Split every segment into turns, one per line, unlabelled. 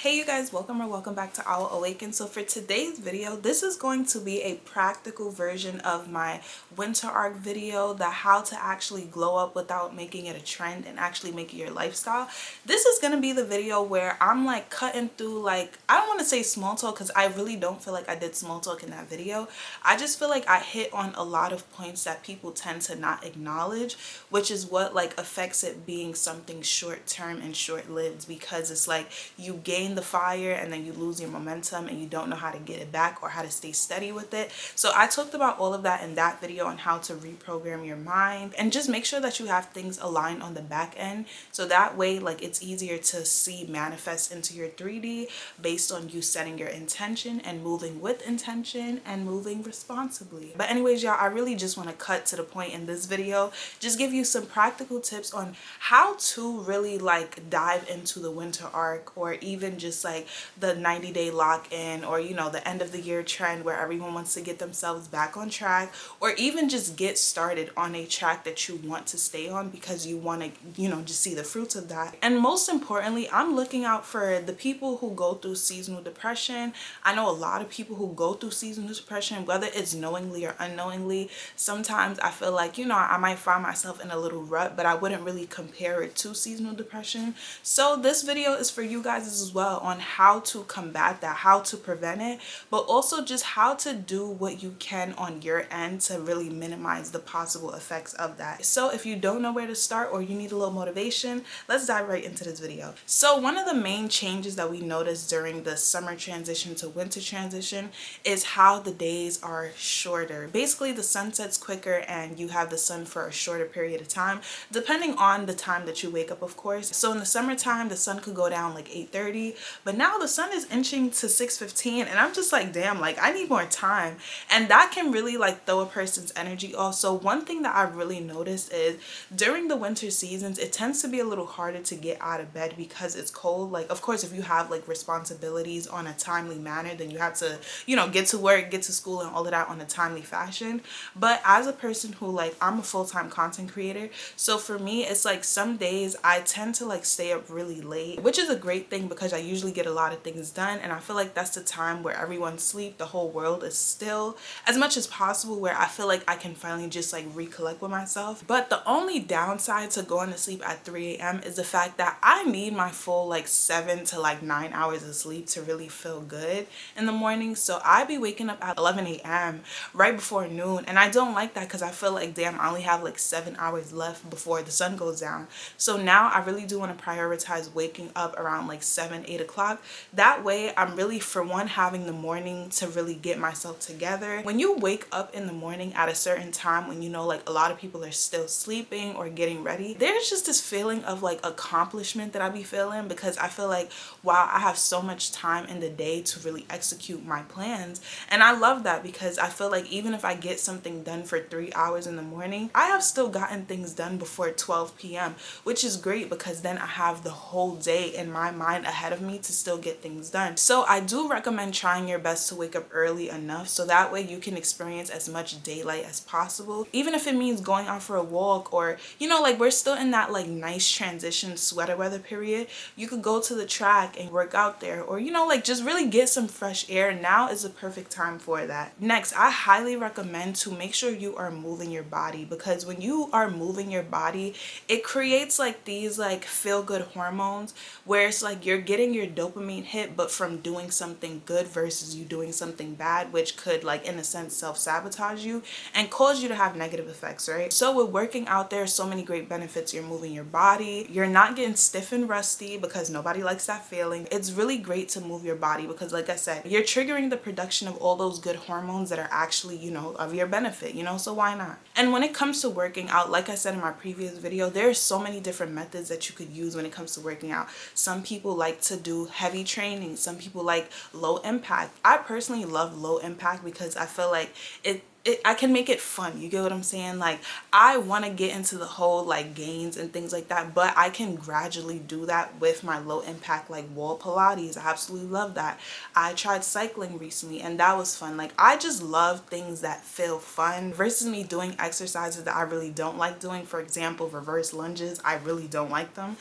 Hey you guys, welcome or welcome back to Awa Awaken. So for today's video, this is going to be a practical version of my winter arc video, the how to actually glow up without making it a trend and actually make it your lifestyle. This is going to be the video where I'm like cutting through, like, I don't want to say small talk because I really don't feel like I did small talk in that video. I just feel like I hit on a lot of points that people tend to not acknowledge, which is what like affects it being something short term and short lived, because it's like you gain the fire and then you lose your momentum and you don't know how to get it back or how to stay steady with it. So I talked about all of that in that video on how to reprogram your mind and just make sure that you have things aligned on the back end, so that way like it's easier to see manifest into your 3D based on you setting your intention and moving with intention and moving responsibly. But anyways, y'all, I really just want to cut to the point in this video, just give you some practical tips on how to really like dive into the winter arc, or even just like the 90-day lock-in, or you know, the end of the year trend where everyone wants to get themselves back on track, or even just get started on a track that you want to stay on because you want to, you know, just see the fruits of that. And most importantly, I'm looking out for the people who go through seasonal depression. I know a lot of people who go through seasonal depression, whether it's knowingly or unknowingly. Sometimes I feel like, you know, I might find myself in a little rut, but I wouldn't really compare it to seasonal depression. So this video is for you guys as well, on how to combat that, how to prevent it, but also just how to do what you can on your end to really minimize the possible effects of that. So if you don't know where to start or you need a little motivation, let's dive right into this video. So one of the main changes that we noticed during the summer transition to winter transition is how the days are shorter. Basically, the sun sets quicker and you have the sun for a shorter period of time, depending on the time that you wake up, of course. So in the summertime, the sun could go down like 8:30, but now the sun is inching to 6:15, and I'm just like, damn, like I need more time. And that can really like throw a person's energy off. So one thing that I've really noticed is during the winter seasons, it tends to be a little harder to get out of bed because it's cold. Like, of course, if you have like responsibilities on a timely manner, then you have to, you know, get to work, get to school and all of that on a timely fashion. But as a person who, like, I'm a full-time content creator, so for me it's like some days I tend to like stay up really late, which is a great thing because I usually get a lot of things done, and I feel like that's the time where everyone's asleep, the whole world is still, as much as possible, where I feel like I can finally just like recollect with myself. But the only downside to going to sleep at 3 a.m. is the fact that I need my full like 7 to like 9 hours of sleep to really feel good in the morning. So I be waking up at 11 a.m. right before noon, and I don't like that because I feel like, damn, I only have like 7 hours left before the sun goes down. So now I really do want to prioritize waking up around like 7-8 o'clock. That way I'm really, for one, having the morning to really get myself together. When you wake up in the morning at a certain time, when you know like a lot of people are still sleeping or getting ready, there's just this feeling of like accomplishment that I be feeling, because I feel like, wow, I have so much time in the day to really execute my plans. And I love that because I feel like even if I get something done for 3 hours in the morning, I have still gotten things done before 12 p.m., which is great because then I have the whole day in my mind ahead of me to still get things done. So I do recommend trying your best to wake up early enough so that way you can experience as much daylight as possible, even if it means going out for a walk, or, you know, like we're still in that like nice transition sweater weather period. You could go to the track and work out there, or, you know, like just really get some fresh air. Now is the perfect time for that. Next, I highly recommend to make sure you are moving your body, because when you are moving your body, it creates like these like feel-good hormones where it's like you're getting your dopamine hit, but from doing something good versus you doing something bad, which could like in a sense self-sabotage you and cause you to have negative effects, right? So with working out, there are so many great benefits. You're moving your body, you're not getting stiff and rusty because nobody likes that feeling. It's really great to move your body because, like I said, you're triggering the production of all those good hormones that are actually, you know, of your benefit, you know, so why not? And when it comes to working out, like I said in my previous video, there are so many different methods that you could use when it comes to working out. Some people like to do heavy training, some people like low impact. I personally love low impact because I feel like it I can make it fun. You get what I'm saying? Like, I want to get into the whole like gains and things like that, but I can gradually do that with my low impact like wall Pilates. I absolutely love that. I tried cycling recently and that was fun. Like, I just love things that feel fun versus me doing exercises that I really don't like doing. For example, reverse lunges. I really don't like them.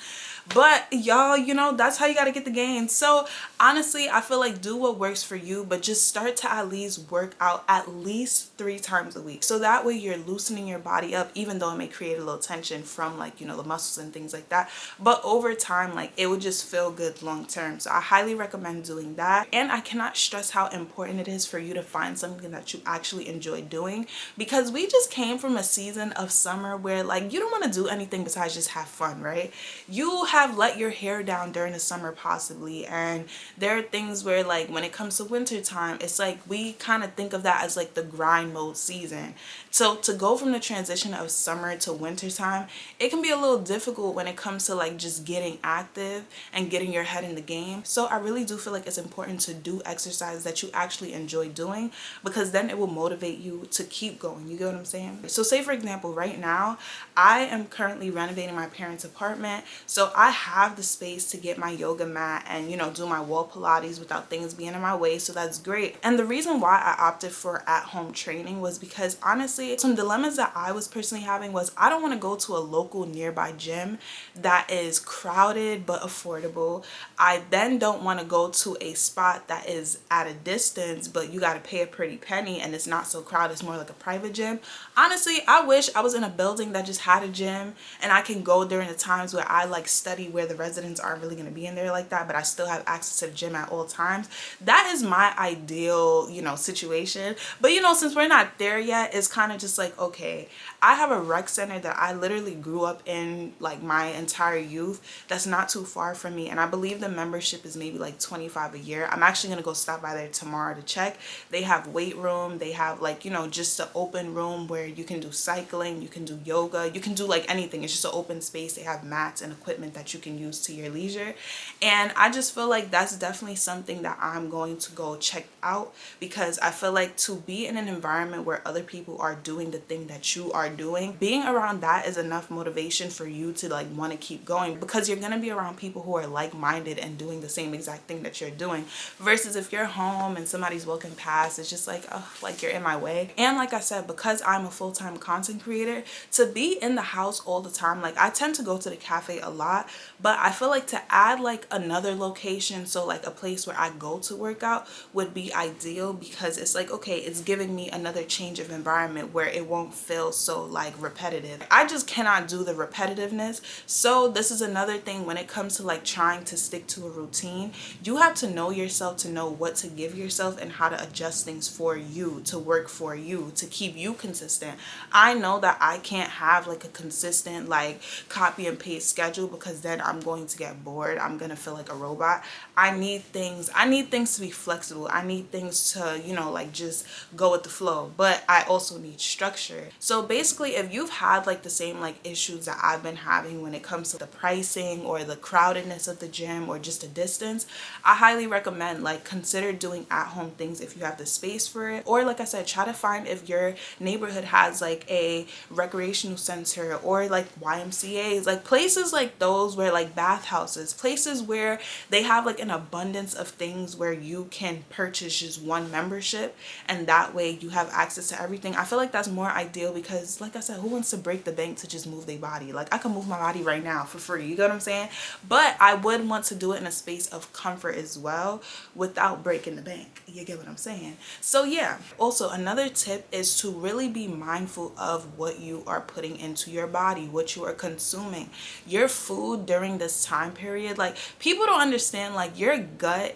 But y'all, you know, that's how you got to get the gains. So honestly, I feel like do what works for you, but just start to at least work out at least 3 times a week. So that way you're loosening your body up, even though it may create a little tension from like, you know, the muscles and things like that. But over time, like, it would just feel good long term. So I highly recommend doing that. And I cannot stress how important it is for you to find something that you actually enjoy doing, because we just came from a season of summer where like you don't want to do anything besides just have fun, right? You have let your hair down during the summer possibly, and there are things where like when it comes to winter time, it's like we kind of think of that as like the grind mode season. So to go from the transition of summer to winter time, it can be a little difficult when it comes to like just getting active and getting your head in the game. So I really do feel like it's important to do exercise that you actually enjoy doing, because then it will motivate you to keep going. You get what I'm saying? So say for example, right now I am currently renovating my parents' apartment, so I have the space to get my yoga mat and, you know, do my wall Pilates without things being in my way. So that's great. And the reason why I opted for at-home training was because honestly, some dilemmas that I was personally having was I don't want to go to a local nearby gym that is crowded but affordable. I then don't want to go to a spot that is at a distance but you got to pay a pretty penny and it's not so crowded. It's more like a private gym. Honestly, I wish I was in a building that just had a gym and I can go during the times where I like study, where the residents aren't really going to be in there like that, but I still have access to the gym at all times. That is my ideal, you know, situation. But you know, since we're not there yet, it's kind of just like, okay, I have a rec center that I literally grew up in like my entire youth that's not too far from me, and I believe the membership is maybe like $25 a year. I'm actually going to go stop by there tomorrow to check. They have weight room, they have like, you know, just an open room where you can do cycling, you can do yoga, you can do like anything. It's just an open space. They have mats and equipment that you can use to your leisure, and I just feel like that's definitely something that I'm going to go check out, because I feel like to be in an environment where other people are doing the thing that you are doing, being around that is enough motivation for you to like want to keep going, because you're going to be around people who are like-minded and doing the same exact thing that you're doing, versus if you're home and somebody's walking past, it's just like, oh, like you're in my way. And like I said, because I'm a full-time content creator, to be in the house all the time, like I tend to go to the cafe a lot, but I feel like to add like another location, so like a place where I go to work out, would be ideal, because it's like, okay, it's giving me another change of environment where it won't feel so like repetitive. I just cannot do the repetitiveness. So this is another thing when it comes to like trying to stick to a routine. You have to know yourself to know what to give yourself and how to adjust things for you to work for you to keep you consistent. I know that I can't have like a consistent like copy and paste schedule, because then I'm going to get bored. I'm gonna feel like a robot. I need things to be flexible. I need things to, you know, like just go with the flow, but I also need structure. So basically, if you've had like the same like issues that I've been having when it comes to the pricing or the crowdedness of the gym or just the distance, I highly recommend like consider doing at-home things if you have the space for it. Or like I said, try to find if your neighborhood has like a recreational center or like YMCA's, like places like those, where like bathhouses, places where they have like an abundance of things where you can purchase just one membership, and that way you have access to everything. I feel like that's more ideal, because like I said, who wants to break the bank to just move their body? Like I can move my body right now for free, you get what I'm saying? But I would want to do it in a space of comfort as well without breaking the bank, you get what I'm saying? So yeah, also another tip is to really be mindful of what you are putting into your body, what you are consuming. Your food during this time period, like people don't understand, like your gut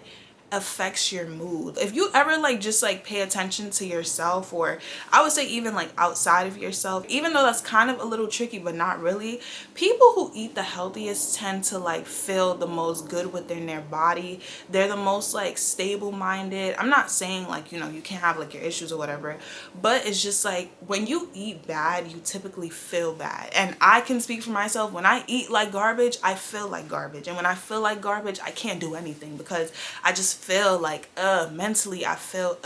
affects your mood. If you ever like just like pay attention to yourself, or I would say even like outside of yourself, even though that's kind of a little tricky but not really, people who eat the healthiest tend to like feel the most good within their body. They're the most like stable minded. I'm not saying like, you know, you can't have like your issues or whatever, but it's just like when you eat bad, you typically feel bad. And I can speak for myself. When I eat like garbage, I feel like garbage, and when I feel like garbage, I can't do anything, because I just feel like mentally I feel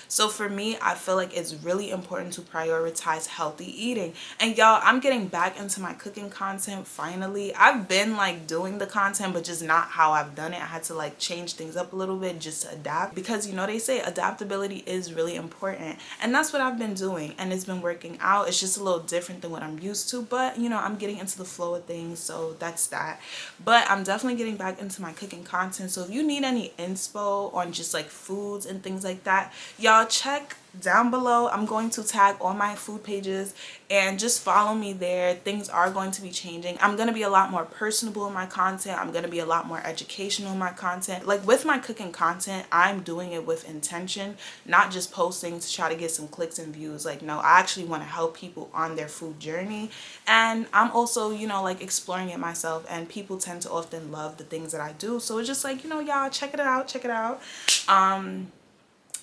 so for me, I feel like it's really important to prioritize healthy eating. And y'all, I'm getting back into my cooking content finally. I've been like doing the content, but just not how I've done it. I had to like change things up a little bit just to adapt, because you know they say adaptability is really important, and that's what I've been doing, and it's been working out. It's just a little different than what I'm used to, but you know, I'm getting into the flow of things, so that's that. But I'm definitely getting back into my cooking content, so if you need any inspo on just like foods and things like that, y'all check down below. I'm going to tag all my food pages and just follow me there. Things are going to be changing. I'm going to be a lot more personable in my content. I'm going to be a lot more educational in my content. Like with my cooking content, I'm doing it with intention, not just posting to try to get some clicks and views. Like, no, I actually want to help people on their food journey. And I'm also, you know, like exploring it myself, and people tend to often love the things that I do. So it's just like, you know, y'all check it out, check it out.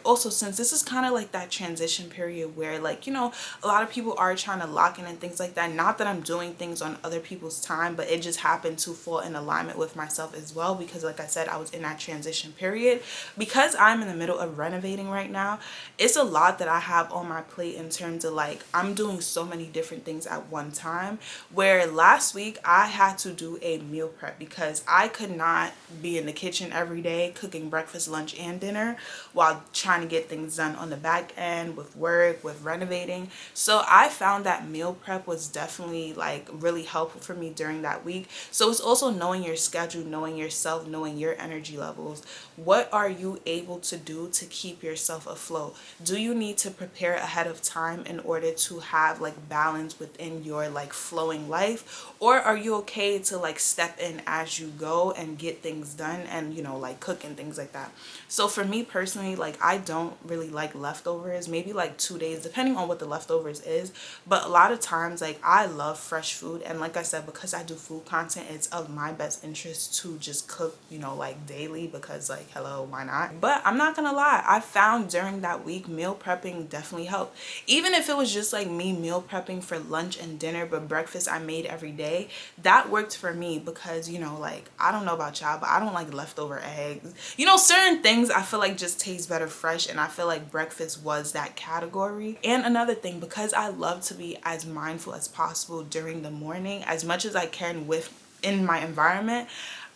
Also, since this is kind of like that transition period where, like, you know, a lot of people are trying to lock in and things like that, not that I'm doing things on other people's time, but it just happened to fall in alignment with myself as well, because like I said, I was in that transition period. Because I'm in the middle of renovating right now, it's a lot that I have on my plate in terms of like I'm doing so many different things at one time, where last week I had to do a meal prep because I could not be in the kitchen every day cooking breakfast, lunch, and dinner while trying to get things done on the back end with work, with renovating. So I found that meal prep was definitely like really helpful for me during that week. So it's also knowing your schedule, knowing yourself, knowing your energy levels. What are you able to do to keep yourself afloat? Do you need to prepare ahead of time in order to have like balance within your like flowing life? Or are you okay to like step in as you go and get things done and, you know, like cook and things like that? So for me personally, like I don't really like leftovers, maybe like 2 days depending on what the leftovers is. But a lot of times, like I love fresh food, and like I said, because I do food content, it's of my best interest to just cook, you know, like daily, because like hello, why not? But I'm not gonna lie, I found during that week meal prepping definitely helped. Even if it was just like me meal prepping for lunch and dinner, but breakfast I made every day, that worked for me, because you know, like I don't know about y'all, but I don't like leftover eggs. You know, certain things I feel like just taste better fresh, and I feel like breakfast was that category. And another thing, because I love to be as mindful as possible during the morning as much as I can with in my environment,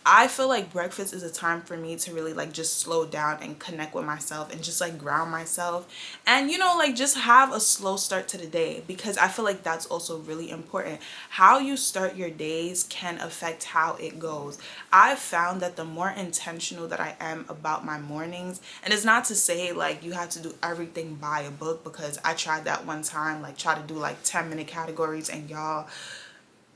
I feel like breakfast is a time for me to really like just slow down and connect with myself and just like ground myself, and you know, like just have a slow start to the day, because I feel like that's also really important. How you start your days can affect how it goes. I've found that the more intentional that I am about my mornings, and it's not to say like you have to do everything by a book, because I tried that one time, like try to do like 10-minute categories, and y'all,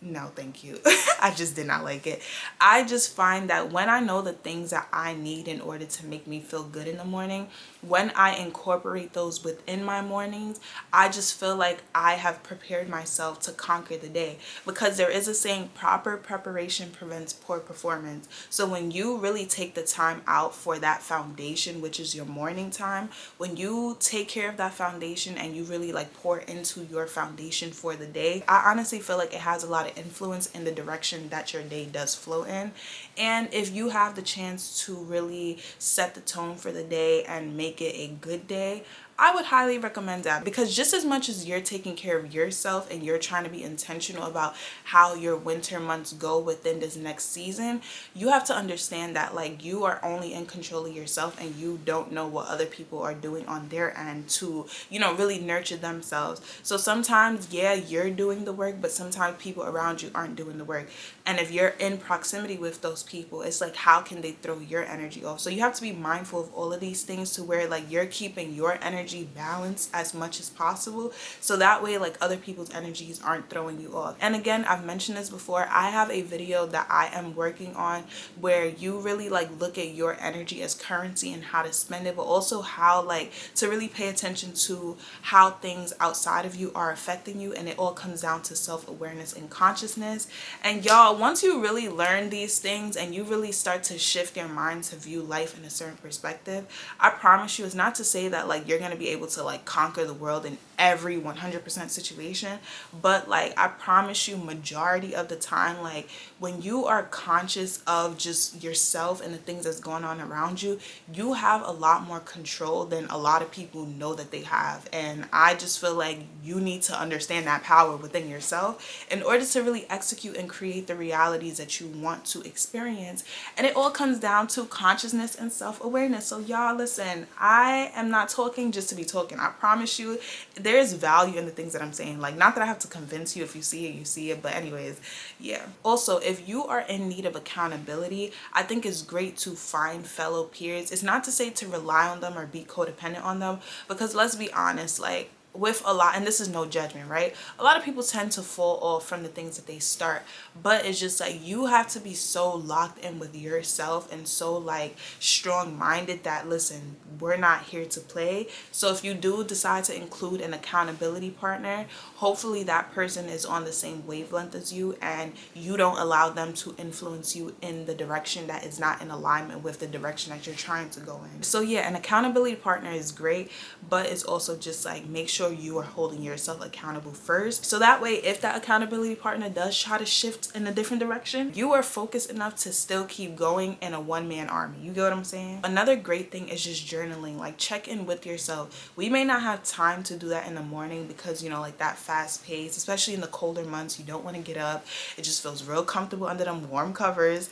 no thank you. I just did not like it. I just find that when I know the things that I need in order to make me feel good in the morning, when I incorporate those within my mornings, I just feel like I have prepared myself to conquer the day. Because there is a saying, proper preparation prevents poor performance. So when you really take the time out for that foundation, which is your morning time, when you take care of that foundation and you really like pour into your foundation for the day, I honestly feel like it has a lot of influence in the direction that your day does flow in. And if you have the chance to really set the tone for the day and make it a good day, I would highly recommend that, because just as much as you're taking care of yourself and you're trying to be intentional about how your winter months go within this next season, you have to understand that like you are only in control of yourself, and you don't know what other people are doing on their end to, you know, really nurture themselves. So sometimes, yeah, you're doing the work, but sometimes people around you aren't doing the work. And if you're in proximity with those people, it's like, how can they throw your energy off? So you have to be mindful of all of these things to where like you're keeping your energy balanced as much as possible, so that way like other people's energies aren't throwing you off. And again, I've mentioned this before, I have a video that I am working on where you really like look at your energy as currency and how to spend it, but also how like to really pay attention to how things outside of you are affecting you. And it all comes down to self-awareness and consciousness. And y'all, once you really learn these things and you really start to shift your mind to view life in a certain perspective, I promise you, it's not to say that like you're going to be able to like conquer the world in every 100% situation, but like I promise you, majority of the time, like when you are conscious of just yourself and the things that's going on around you, you have a lot more control than a lot of people know that they have. And I just feel like you need to understand that power within yourself in order to really execute and create the realities that you want to experience. And it all comes down to consciousness and self-awareness. So y'all, listen, I am not talking just to be talking. I promise you there's value in the things that I'm saying. Like, not that I have to convince you. If you see it, you see it. But anyways, yeah. Also, if you are in need of accountability, I think it's great to find fellow peers. It's not to say to rely on them or be codependent on them, because let's be honest, like with a lot, and this is no judgment, right? A lot of people tend to fall off from the things that they start, but it's just like you have to be so locked in with yourself and so like strong-minded that, listen, we're not here to play. So if you do decide to include an accountability partner, hopefully that person is on the same wavelength as you and you don't allow them to influence you in the direction that is not in alignment with the direction that you're trying to go in. So yeah, an accountability partner is great, but it's also just like make sure you are holding yourself accountable first, so that way if that accountability partner does try to shift in a different direction, you are focused enough to still keep going in a one-man army. You get what I'm saying? Another great thing is just journaling. Like, check in with yourself. We may not have time to do that in the morning because, you know, like that fast pace, especially in the colder months, you don't want to get up. It just feels real comfortable under them warm covers.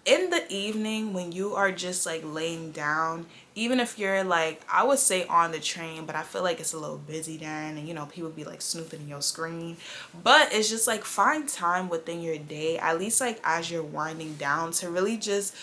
In the evening, when you are just like laying down, even if you're like, I would say on the train, but I feel like it's a little busy then, and you know, people be like snooping in your screen, but it's just like find time within your day, at least like as you're winding down, to really just,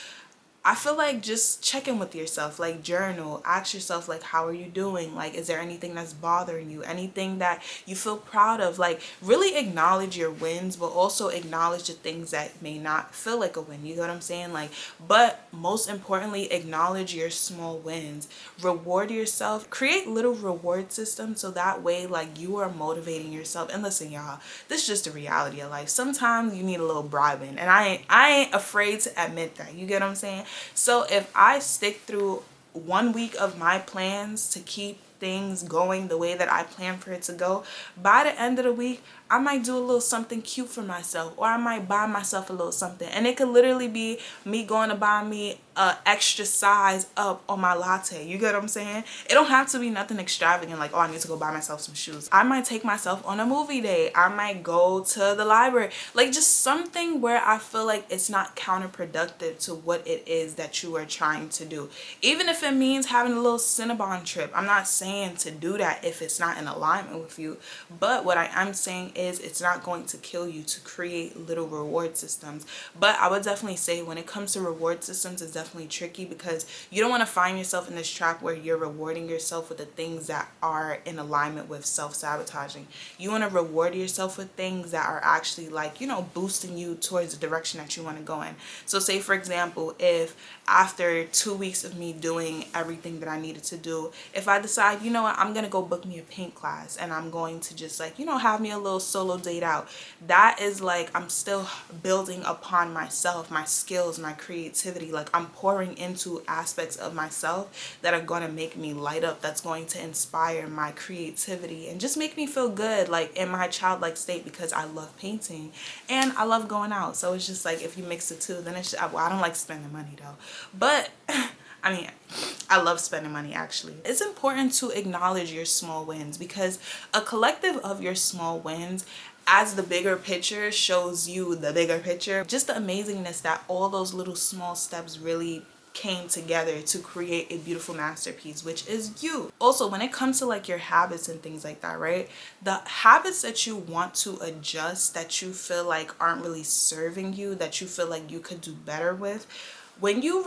I feel like just check in with yourself, like journal, ask yourself like, how are you doing? Like, is there anything that's bothering you? Anything that you feel proud of? Like, really acknowledge your wins, but also acknowledge the things that may not feel like a win. You know what I'm saying? Like, but most importantly, acknowledge your small wins. Reward yourself. Create little reward systems so that way like you are motivating yourself. And listen, y'all, this is just the reality of life. Sometimes you need a little bribing, and I ain't afraid to admit that. You get what I'm saying? So if I stick through 1 week of my plans to keep things going the way that I plan for it to go, by the end of the week, I might do a little something cute for myself, or I might buy myself a little something. And it could literally be me going to buy me a extra size up on my latte. You get what I'm saying? It don't have to be nothing extravagant like, oh, I need to go buy myself some shoes. I might take myself on a movie date. I might go to the library. Like, just something where I feel like it's not counterproductive to what it is that you are trying to do. Even if it means having a little Cinnabon trip. I'm not saying to do that if it's not in alignment with you. But what I am saying is it's not going to kill you to create little reward systems. But I would definitely say when it comes to reward systems, it's definitely tricky because you don't want to find yourself in this trap where you're rewarding yourself with the things that are in alignment with self-sabotaging. You want to reward yourself with things that are actually like, you know, boosting you towards the direction that you want to go in. So say for example, if after 2 weeks of me doing everything that I needed to do, if I decide, you know what, I'm gonna go book me a paint class and I'm going to just like, you know, have me a little solo date out, that is like, I'm still building upon myself, my skills, my creativity. Like, I'm pouring into aspects of myself that are going to make me light up, that's going to inspire my creativity and just make me feel good, like in my childlike state, because I love painting and I love going out. So it's just like, if you mix the two, then it's just, well, I don't like spending money though, but I mean, I love spending money actually. It's important to acknowledge your small wins, because a collective of your small wins as the bigger picture shows you the bigger picture. Just the amazingness that all those little small steps really came together to create a beautiful masterpiece, which is you. Also, when it comes to like your habits and things like that, right? The habits that you want to adjust, that you feel like aren't really serving you, that you feel like you could do better with, when you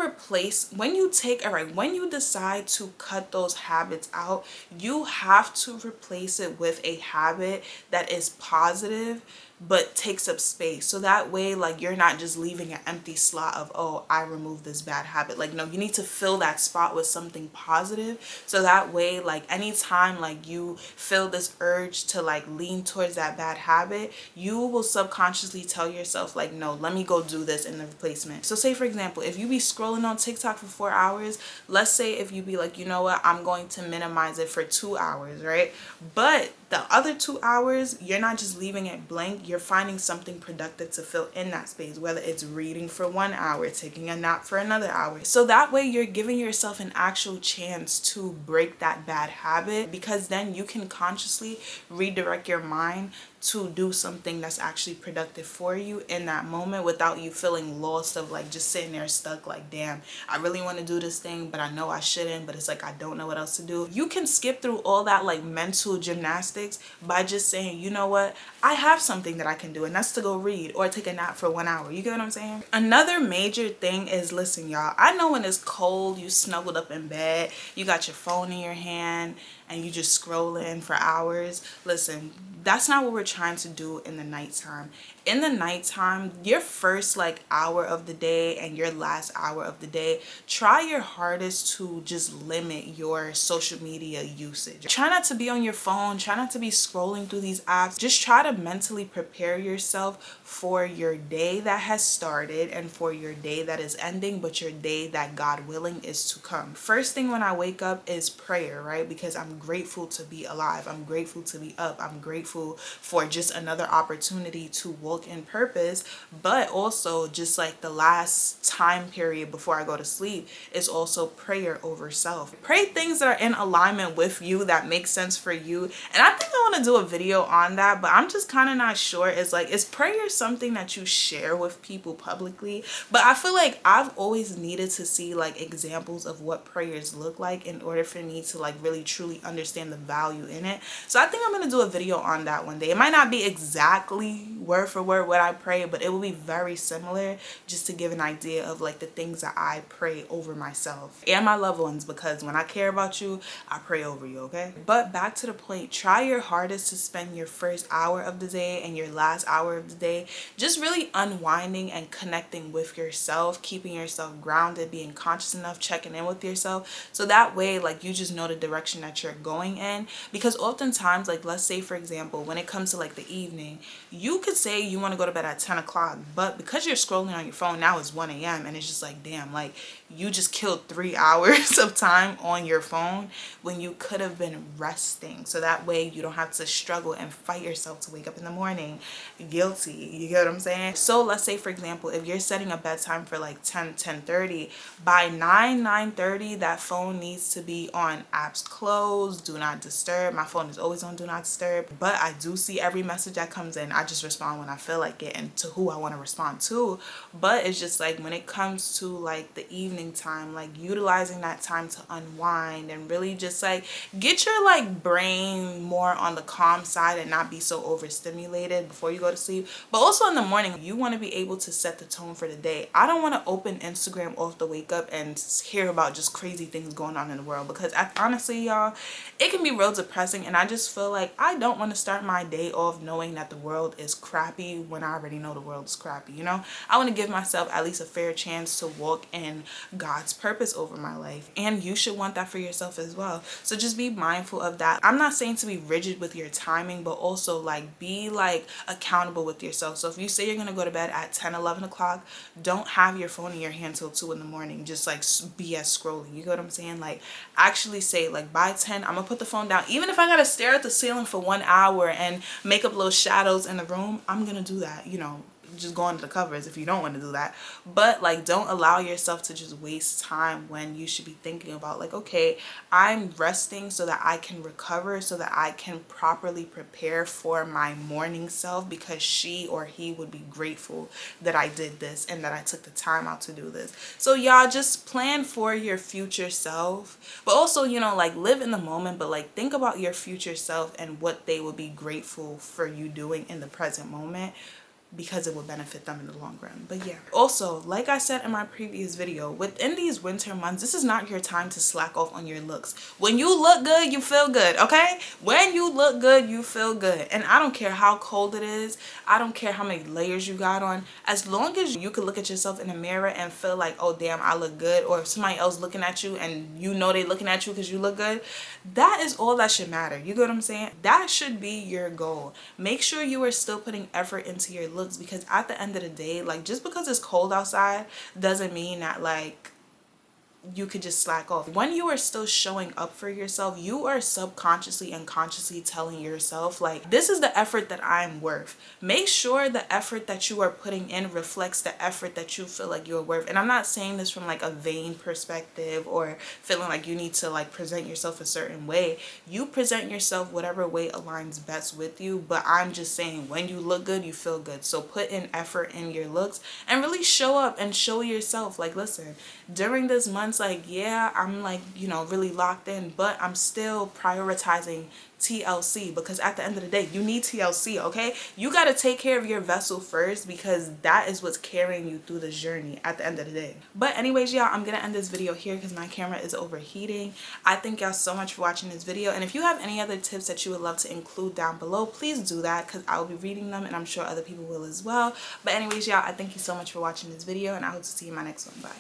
decide to cut those habits out, you have to replace it with a habit that is positive, but takes up space. So that way, like, you're not just leaving an empty slot of, oh, I removed this bad habit. Like, no, you need to fill that spot with something positive. So that way, like, anytime like you feel this urge to like lean towards that bad habit, you will subconsciously tell yourself like, no, let me go do this in the replacement. So say for example, if you be scrolling on TikTok for 4 hours, let's say if you be like, you know what, I'm going to minimize it for 2 hours, right? But the other 2 hours, you're not just leaving it blank, you're finding something productive to fill in that space, whether it's reading for 1 hour, taking a nap for another hour. So that way you're giving yourself an actual chance to break that bad habit, because then you can consciously redirect your mind to do something that's actually productive for you in that moment, without you feeling lost of like just sitting there stuck like, damn, I really want to do this thing but I know I shouldn't, but it's like I don't know what else to do. You can skip through all that like mental gymnastics by just saying, you know what, I have something that I can do, and that's to go read or take a nap for 1 hour. You get what I'm saying? Another major thing is, listen y'all, I know when it's cold, you snuggled up in bed, you got your phone in your hand and you just scrolling for hours. Listen, that's not what we're trying to do in the nighttime. In the nighttime, your first like hour of the day and your last hour of the day, try your hardest to just limit your social media usage. Try not to be on your phone, try not to be scrolling through these apps. Just try to mentally prepare yourself for your day that has started and for your day that is ending, but your day that God willing is to come. First thing when I wake up is prayer, right? Because I'm grateful to be alive. I'm grateful to be up. I'm grateful for just another opportunity to walk in purpose. But also just like the last time period before I go to sleep is also prayer over self. Pray things that are in alignment with you, that make sense for you. And I think I want to do a video on that, but I'm just kind of not sure. It's like, is prayer something that you share with people publicly? But I feel like I've always needed to see like examples of what prayers look like in order for me to like really truly understand the value in it. So I think I'm going to do a video on that one day. It might not be exactly word for word what I pray, but it will be very similar, just to give an idea of like the things that I pray over myself and my loved ones, because when I care about you, I pray over you, okay? But back to the point, try your hardest to spend your first hour of the day and your last hour of the day just really unwinding and connecting with yourself, keeping yourself grounded, being conscious enough, checking in with yourself, so that way like you just know the direction that you're going in. Because oftentimes, like let's say for example, when it comes to like the evening, you could say you want to go to bed at 10 o'clock, but because you're scrolling on your phone, now it's 1 a.m. and it's just like, damn, like you just killed 3 hours of time on your phone when you could have been resting. So that way you don't have to struggle and fight yourself to wake up in the morning guilty. You get what I'm saying? So let's say for example, if you're setting a bedtime for like 10:30, by 9:30 that phone needs to be on apps closed, do not disturb. My phone is always on do not disturb, but I do see every message that comes in. I just respond when I feel like it and to who I want to respond to. But it's just like when it comes to like the evening time, like utilizing that time to unwind and really just like get your like brain more on the calm side and not be so overstimulated before you go to sleep. But also in the morning, you want to be able to set the tone for the day. I don't want to open Instagram off the wake up and hear about just crazy things going on in the world, because honestly y'all, it can be real depressing, and I just feel like I don't want to start my day off knowing that the world is crappy when I already know the world is crappy, you know? I want to give myself at least a fair chance to walk in God's purpose over my life, and you should want that for yourself as well. So just be mindful of that. I'm not saying to be rigid with your timing, but also like be like accountable with yourself. So if you say you're gonna go to bed at 10-11 o'clock, don't have your phone in your hand till 2 in the morning just like BS scrolling. You get what I'm saying? Like actually say like by 10 I'm gonna put the phone down. Even if I gotta stare at the ceiling for 1 hour and make up little shadows in the room, I'm gonna do that. You know, just go under the covers if you don't want to do that. But like don't allow yourself to just waste time when you should be thinking about like, okay, I'm resting so that I can recover, so that I can properly prepare for my morning self, because she or he would be grateful that I did this and that I took the time out to do this. So y'all just plan for your future self, but also, you know, like live in the moment, but like think about your future self and what they would be grateful for you doing in the present moment. because it will benefit them in the long run. But yeah, also, like I said in my previous video, within these winter months, this is not your time to slack off on your looks. When you look good, you feel good, okay? When you look good, you feel good. And I don't care how cold it is, I don't care how many layers you got on, as long as you can look at yourself in the mirror and feel like, oh damn, I look good, or if somebody else looking at you and you know they looking at you because you look good, that is all that should matter. You get what I'm saying? That should be your goal. Make sure you are still putting effort into your looks, because at the end of the day, like, just because it's cold outside doesn't mean that like you could just slack off. When you are still showing up for yourself, you are subconsciously and consciously telling yourself like, this is the effort that I'm worth. Make sure the effort that you are putting in reflects the effort that you feel like you're worth. And I'm not saying this from like a vain perspective or feeling like you need to like present yourself a certain way. You present yourself whatever way aligns best with you, but I'm just saying, when you look good, you feel good. So put in effort in your looks and really show up and show yourself like, listen, during this month, like, yeah, I'm like, you know, really locked in, but I'm still prioritizing TLC, because at the end of the day, you need TLC, okay? You got to take care of your vessel first, because that is what's carrying you through this journey at the end of the day. But anyways, y'all, I'm gonna end this video here because my camera is overheating. I thank y'all so much for watching this video, and if you have any other tips that you would love to include down below, please do that, because I will be reading them and I'm sure other people will as well. But anyways, y'all, I thank you so much for watching this video, and I hope to see you in my next one. Bye.